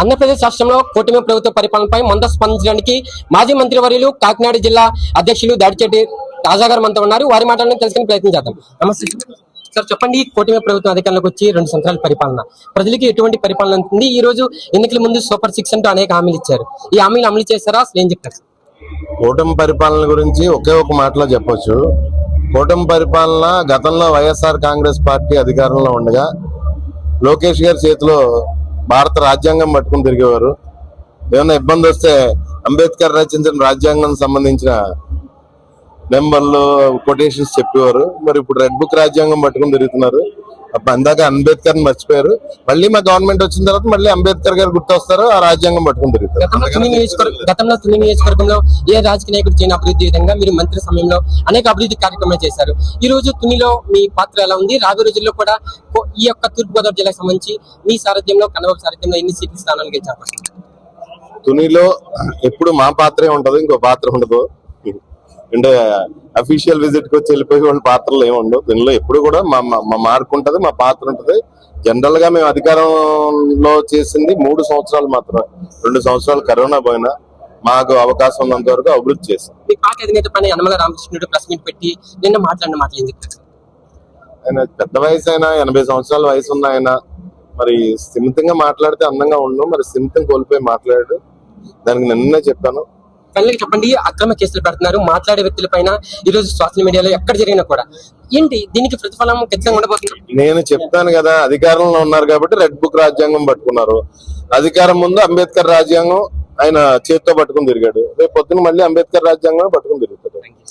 ఆంధ్రప్రదేశ్ రాష్ట్రంలో కూటమి ప్రభుత్వ పరిపాలనపై ముందస్తు స్పందించడానికి మాజీ మంత్రివర్యులు కాకినాడ జిల్లా అధ్యక్షులు దాడిచెట్టి రాజా గారు మనతో ఉన్నారు. వారి మాటలను తెలుసుకునే ప్రయత్నం చేద్దాం. నమస్తే సార్, చెప్పండి. కూటమి ప్రభుత్వం అధికారంలోకి వచ్చి 2 సంవత్సరాల పరిపాలన ప్రజలకి ఎటువంటి పరిపాలన ఉంటుంది? ఈ రోజు ఎన్నికల ముందు సూపర్ 6 అంటూ అనేక హామీలు ఇచ్చారు. ఈ హామీలు అమలు చేస్తారా? అసలు ఏం చెప్తారు? కూటమి పరిపాలన గురించి ఒకే ఒక మాటలో చెప్పొచ్చు. కూటమి పరిపాలన గతంలో వైఎస్ఆర్ కాంగ్రెస్ పార్టీ అధికారంలో ఉండగా లోకేష్ గారి చేతిలో భారత రాజ్యాంగం పట్టుకుని తిరిగేవారు. ఏమైనా ఇబ్బంది వస్తే అంబేద్కర్ రచించిన రాజ్యాంగం సంబంధించిన నెంబర్లు కొటేషన్స్ చెప్పేవారు. మరి ఇప్పుడు రెడ్ బుక్ రాజ్యాంగం పట్టుకుని తిరుగుతున్నారు. అందాక అంబేద్కర్ మర్చిపోయారు. మళ్ళీ మా గవర్నమెంట్ వచ్చిన తర్వాత మళ్ళీ అంబేద్కర్ గారు గుర్తొస్తారు, ఆ రాజ్యాంగం పట్టుకుని తిరుగుతారు. గతంలో తుని నియోజకవర్గంలో ఏ రాజకీయ నాయకుడు చేయని అభివృద్ధి విధంగా మీరు మంత్రి సమయంలో అనేక అభివృద్ధి కార్యక్రమాలు చేశారు. ఈ రోజు తునిలో మీ పాత్ర ఎలా ఉంది? రాబోయే రోజుల్లో కూడా ఈ యొక్క తూర్పుగోదావరి జిల్లాకు సంబంధించి మీ సారథ్యంలో, కన్నబాబు సారథ్యంలో ఎన్ని సీట్ల స్థానాలు గెలిచారు? తునిలో ఎప్పుడు మా పాత్రే ఉంటది, ఇంకో పాత్ర ఉండదు. అంటే అఫీషియల్ విజిట్ కి వచ్చి వెళ్ళిపోయి వాళ్ళ పాత్రలు ఏమి ఉండవు. దీనిలో ఎప్పుడు కూడా మా మార్క్ ఉంటది, మా పాత్ర ఉంటది. జనరల్ గా మేము అధికారంలో చేసింది 3 సంవత్సరాలు మాత్రమే. 2 సంవత్సరాలు కరోనా పోయినా మాకు అవకాశం ఉన్నంత వరకు అభివృద్ధి చేస్తాం. మీ పార్టీ అధినేత పైన యనమల రామకృష్ణుడు ప్రెస్ మీట్ పెట్టి నిన్న మాట్లాడిన మాటలు ఏం చెప్తారు? ఆయన పెద్ద వయసు అయినా, 80 సంవత్సరాల వయసు ఉన్న ఆయన మరి స్థిమితంగా మాట్లాడితే అందంగా ఉండు. మరి స్థిమితం కోల్పోయి మాట్లాడాడు. దానికి నిన్నే చెప్పాను. కళ్ళకి చెప్పండి, అక్రమ కేసులు పెడుతున్నారు మాట్లాడే వ్యక్తుల పైన. ఈ రోజు సోషల్ మీడియాలో ఎక్కడ జరిగినా కూడా ఏంటి దీనికి ప్రతిఫలం ఖచ్చితంగా ఉండబోతుంది? నేను చెప్తాను కదా, అధికారంలో ఉన్నారు కాబట్టి రెడ్ బుక్ రాజ్యాంగం పట్టుకున్నారు. అధికారం ముందు అంబేద్కర్ రాజ్యాంగం ఆయన చేతితో పట్టుకుని తిరిగాడు. రేపు పొద్దున మళ్ళీ అంబేద్కర్ రాజ్యాంగం పట్టుకుని తిరిగాడు.